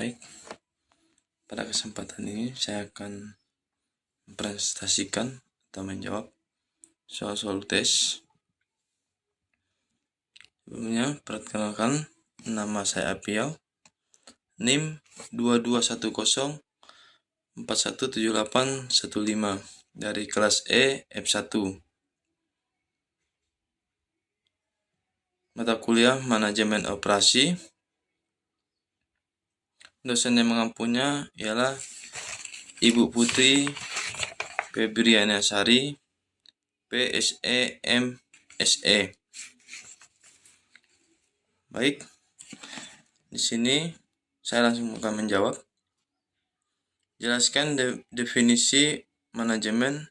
Baik, pada kesempatan ini saya akan mempresentasikan atau menjawab soal-soal tes. Sebelumnya, perkenalkan, nama saya Apiau, NIM 2210417815 dari kelas E F1. Mata kuliah Manajemen Operasi. Dosen yang mengampunya ialah Ibu Putri Febriana Sari, PSE MSE. Baik, di sini saya langsung akan menjawab. Jelaskan definisi manajemen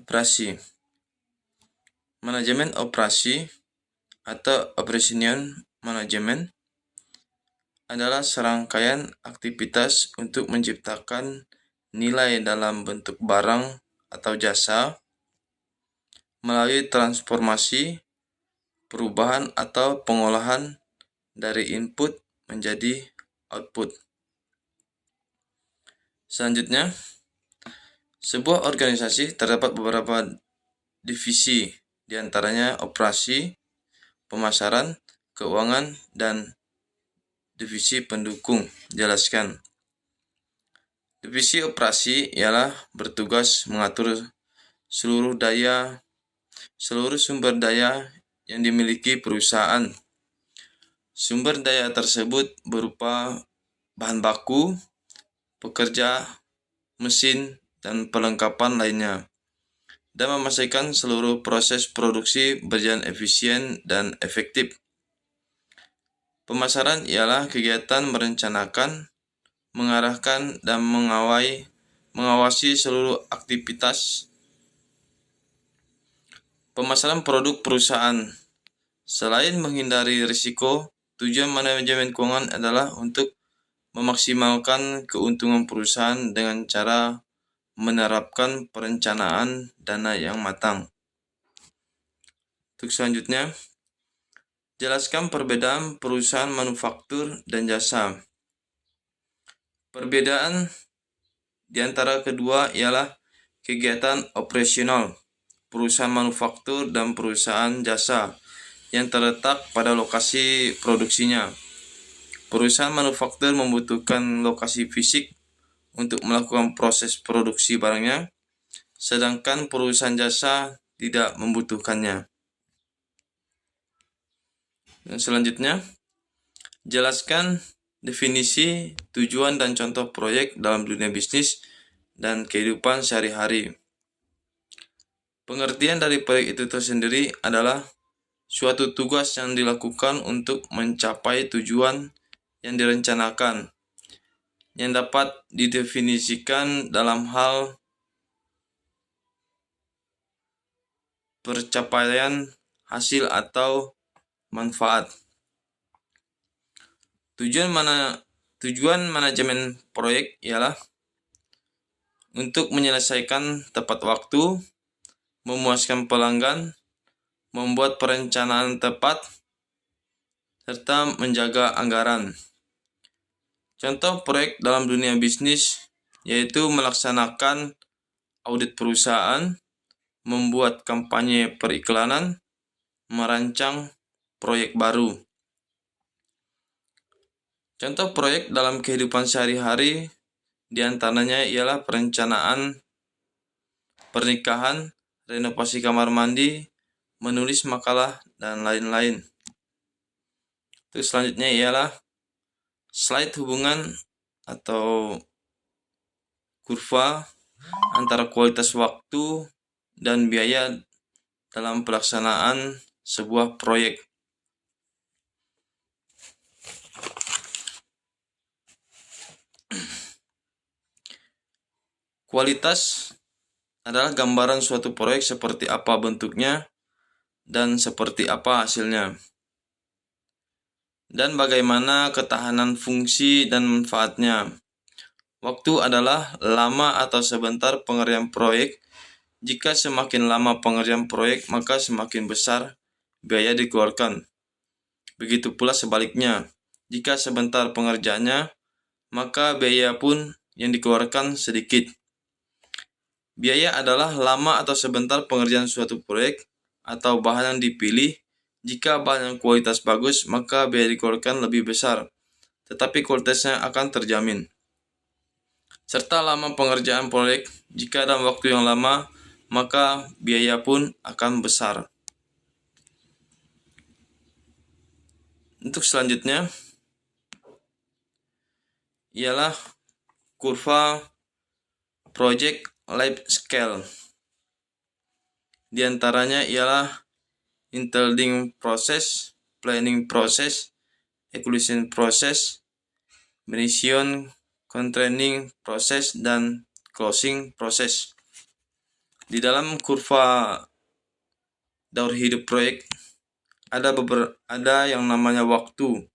operasi. Manajemen operasi atau operational management adalah serangkaian aktivitas untuk menciptakan nilai dalam bentuk barang atau jasa melalui transformasi, perubahan atau pengolahan dari input menjadi output. Selanjutnya, sebuah organisasi terdapat beberapa divisi, diantaranya operasi, pemasaran, keuangan, dan divisi pendukung. Jelaskan. Divisi operasi ialah bertugas mengatur seluruh sumber daya yang dimiliki perusahaan. Sumber daya tersebut berupa bahan baku, pekerja, mesin, dan perlengkapan lainnya, dan memastikan seluruh proses produksi berjalan efisien dan efektif. Pemasaran ialah kegiatan merencanakan, mengarahkan, dan mengawasi seluruh aktivitas pemasaran produk perusahaan. Selain menghindari risiko, tujuan manajemen keuangan adalah untuk memaksimalkan keuntungan perusahaan dengan cara menerapkan perencanaan dana yang matang. Untuk selanjutnya, jelaskan perbedaan perusahaan manufaktur dan jasa. Perbedaan di antara kedua ialah kegiatan operasional perusahaan manufaktur dan perusahaan jasa yang terletak pada lokasi produksinya. Perusahaan manufaktur membutuhkan lokasi fisik untuk melakukan proses produksi barangnya, sedangkan perusahaan jasa tidak membutuhkannya. Dan selanjutnya, jelaskan definisi, tujuan, dan contoh proyek dalam dunia bisnis dan kehidupan sehari-hari. Pengertian dari proyek itu tersendiri adalah suatu tugas yang dilakukan untuk mencapai tujuan yang direncanakan, yang dapat didefinisikan dalam hal pencapaian hasil atau manfaat. Tujuan manajemen proyek ialah untuk menyelesaikan tepat waktu, memuaskan pelanggan, membuat perencanaan tepat, serta menjaga anggaran. Contoh proyek dalam dunia bisnis yaitu melaksanakan audit perusahaan, membuat kampanye periklanan, merancang proyek baru. Contoh proyek dalam kehidupan sehari-hari diantaranya ialah perencanaan pernikahan, renovasi kamar mandi, menulis makalah, dan lain-lain. Terus selanjutnya ialah slide hubungan atau kurva antara kualitas waktu dan biaya dalam pelaksanaan sebuah proyek. Kualitas adalah gambaran suatu proyek seperti apa bentuknya dan seperti apa hasilnya, dan bagaimana ketahanan fungsi dan manfaatnya. Waktu adalah lama atau sebentar pengerjaan proyek. Jika semakin lama pengerjaan proyek, maka semakin besar biaya dikeluarkan. Begitu pula sebaliknya, Jika sebentar pengerjaannya, maka biaya pun yang dikeluarkan sedikit. Biaya adalah lama atau sebentar pengerjaan suatu proyek atau bahan yang dipilih. Jika bahan yang kualitas bagus, maka biaya dikeluarkan lebih besar, tetapi kualitasnya akan terjamin. Serta lama pengerjaan proyek, jika dalam waktu yang lama, maka biaya pun akan besar. Untuk selanjutnya ialah kurva project life scale. Di antaranya ialah intending process, planning process, execution process, mission controlling process, dan closing process. Di dalam kurva daur hidup proyek ada yang namanya waktu,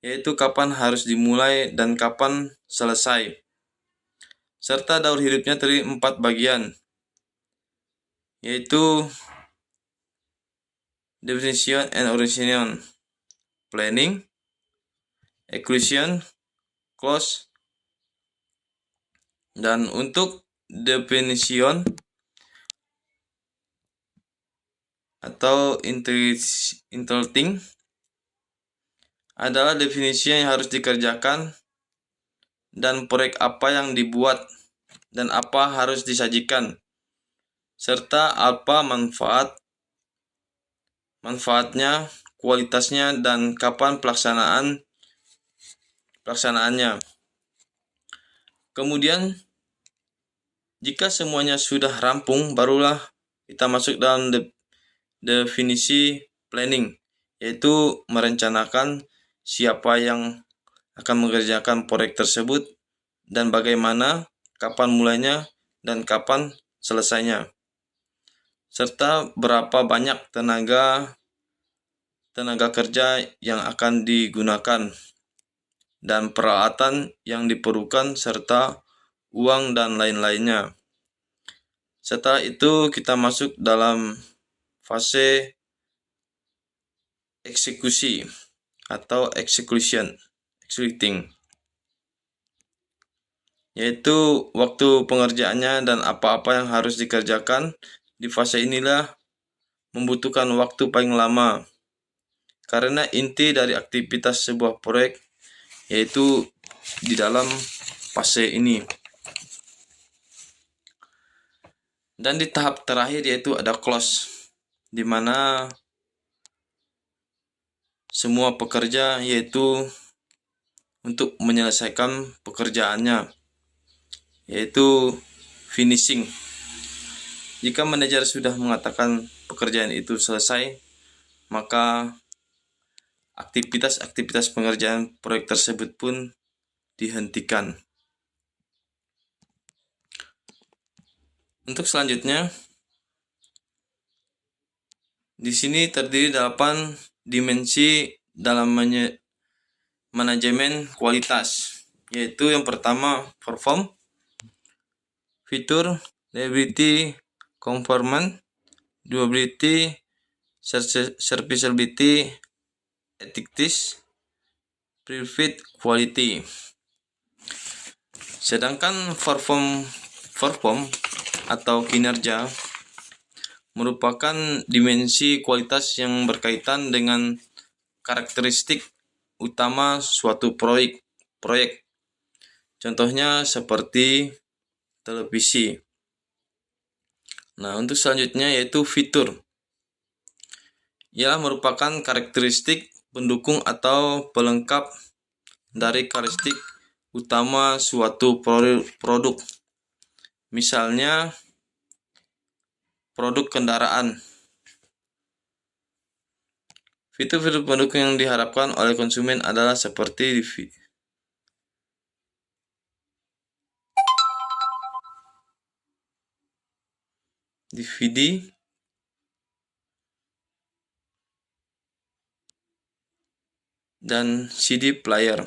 yaitu kapan harus dimulai dan kapan selesai. Serta daur hidupnya terdiri 4 bagian, yaitu definition and origination, planning, execution, close. Dan untuk definition atau interesting adalah definisi yang harus dikerjakan dan proyek apa yang dibuat dan apa harus disajikan, serta apa manfaatnya, kualitasnya, dan kapan pelaksanaannya. Kemudian jika semuanya sudah rampung, barulah kita masuk dalam definisi planning, yaitu merencanakan siapa yang akan mengerjakan proyek tersebut dan bagaimana, kapan mulainya, dan kapan selesainya, serta berapa banyak tenaga kerja yang akan digunakan dan peralatan yang diperlukan serta uang dan lain-lainnya. Setelah itu kita masuk dalam fase eksekusi atau executing, yaitu waktu pengerjaannya dan apa-apa yang harus dikerjakan. Di fase inilah membutuhkan waktu paling lama, karena inti dari aktivitas sebuah proyek yaitu di dalam fase ini. Dan di tahap terakhir yaitu ada close, di mana semua pekerja yaitu untuk menyelesaikan pekerjaannya, yaitu finishing. Jika manajer sudah mengatakan pekerjaan itu selesai, maka aktivitas pengerjaan proyek tersebut pun dihentikan. Untuk selanjutnya, di sini terdiri 8 dimensi dalam manajemen kualitas, yaitu yang pertama perform, fitur, reliability, conformance, durability, serviceability, ethics, profit, quality. Sedangkan perform atau kinerja merupakan dimensi kualitas yang berkaitan dengan karakteristik utama suatu proyek. Contohnya seperti televisi. Nah, untuk selanjutnya yaitu fitur. Ialah merupakan karakteristik pendukung atau pelengkap dari karakteristik utama suatu produk. Misalnya produk kendaraan. Fitur-fitur pendukung yang diharapkan oleh konsumen adalah seperti DVD, dan CD player.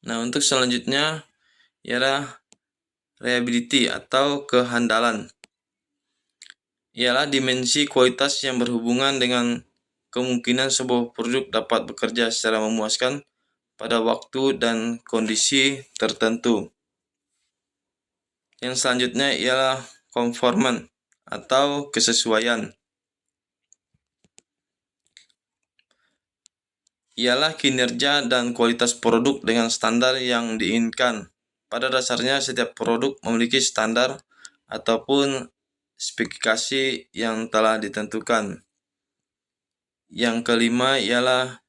Nah, untuk selanjutnya ialah reliability atau kehandalan. Ialah dimensi kualitas yang berhubungan dengan kemungkinan sebuah produk dapat bekerja secara memuaskan pada waktu dan kondisi tertentu. Yang selanjutnya ialah konforman atau kesesuaian. Ialah kinerja dan kualitas produk dengan standar yang diinginkan. Pada dasarnya setiap produk memiliki standar ataupun spesifikasi yang telah ditentukan. Yang kelima ialah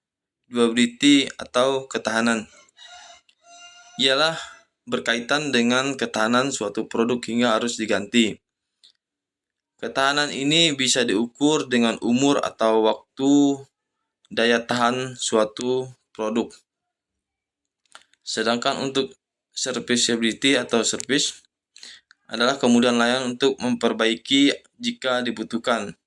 durability atau ketahanan. Ialah berkaitan dengan ketahanan suatu produk hingga harus diganti. Ketahanan ini bisa diukur dengan umur atau waktu daya tahan suatu produk. Sedangkan untuk serviceability atau service adalah kemudahan layanan untuk memperbaiki jika dibutuhkan.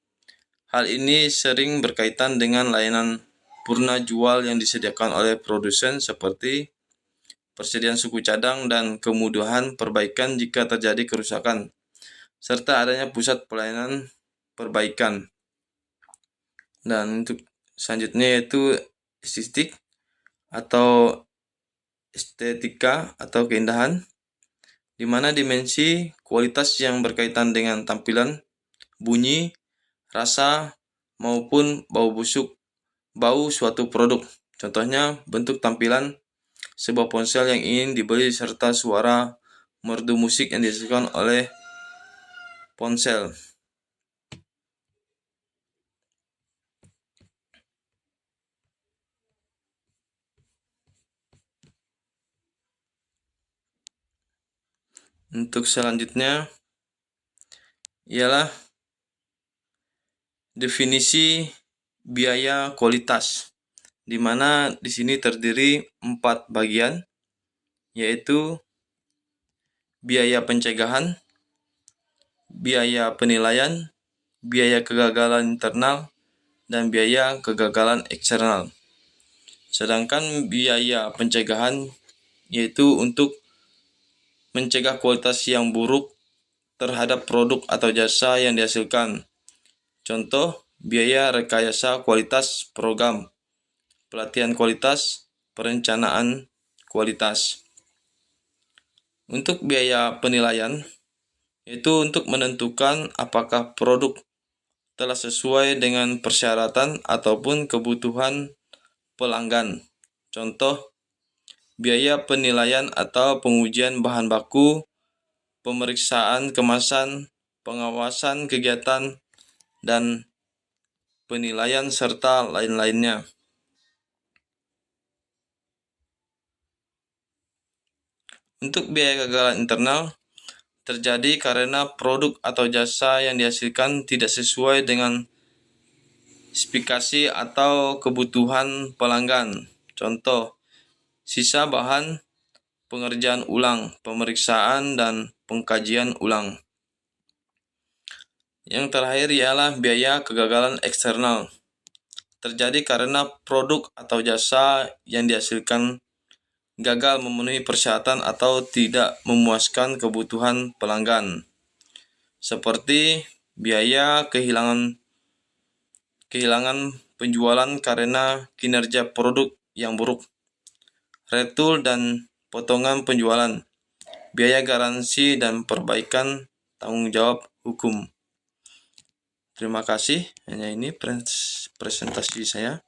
Hal ini sering berkaitan dengan layanan purna jual yang disediakan oleh produsen seperti persediaan suku cadang dan kemudahan perbaikan jika terjadi kerusakan, serta adanya pusat pelayanan perbaikan. Dan untuk selanjutnya yaitu estetika atau keindahan, di mana dimensi kualitas yang berkaitan dengan tampilan, bunyi, rasa, maupun bau suatu produk. Contohnya bentuk tampilan sebuah ponsel yang ingin dibeli serta suara merdu musik yang dihasilkan oleh ponsel. Untuk selanjutnya ialah definisi biaya kualitas, di mana di sini terdiri 4 bagian, yaitu biaya pencegahan, biaya penilaian, biaya kegagalan internal, dan biaya kegagalan eksternal. Sedangkan biaya pencegahan yaitu untuk mencegah kualitas yang buruk terhadap produk atau jasa yang dihasilkan. Contoh, biaya rekayasa kualitas program, pelatihan kualitas, perencanaan kualitas. Untuk biaya penilaian, yaitu untuk menentukan apakah produk telah sesuai dengan persyaratan ataupun kebutuhan pelanggan. Contoh, biaya penilaian atau pengujian bahan baku, pemeriksaan kemasan, pengawasan kegiatan, dan penilaian serta lain-lainnya. Untuk biaya kegagalan internal terjadi karena produk atau jasa yang dihasilkan tidak sesuai dengan spesifikasi atau kebutuhan pelanggan. Contoh, sisa bahan, pengerjaan ulang, pemeriksaan, dan pengkajian ulang. Yang terakhir ialah biaya kegagalan eksternal. Terjadi karena produk atau jasa yang dihasilkan gagal memenuhi persyaratan atau tidak memuaskan kebutuhan pelanggan, seperti biaya kehilangan penjualan karena kinerja produk yang buruk, retur dan potongan penjualan, biaya garansi dan perbaikan tanggung jawab hukum. Terima kasih, hanya ini presentasi saya.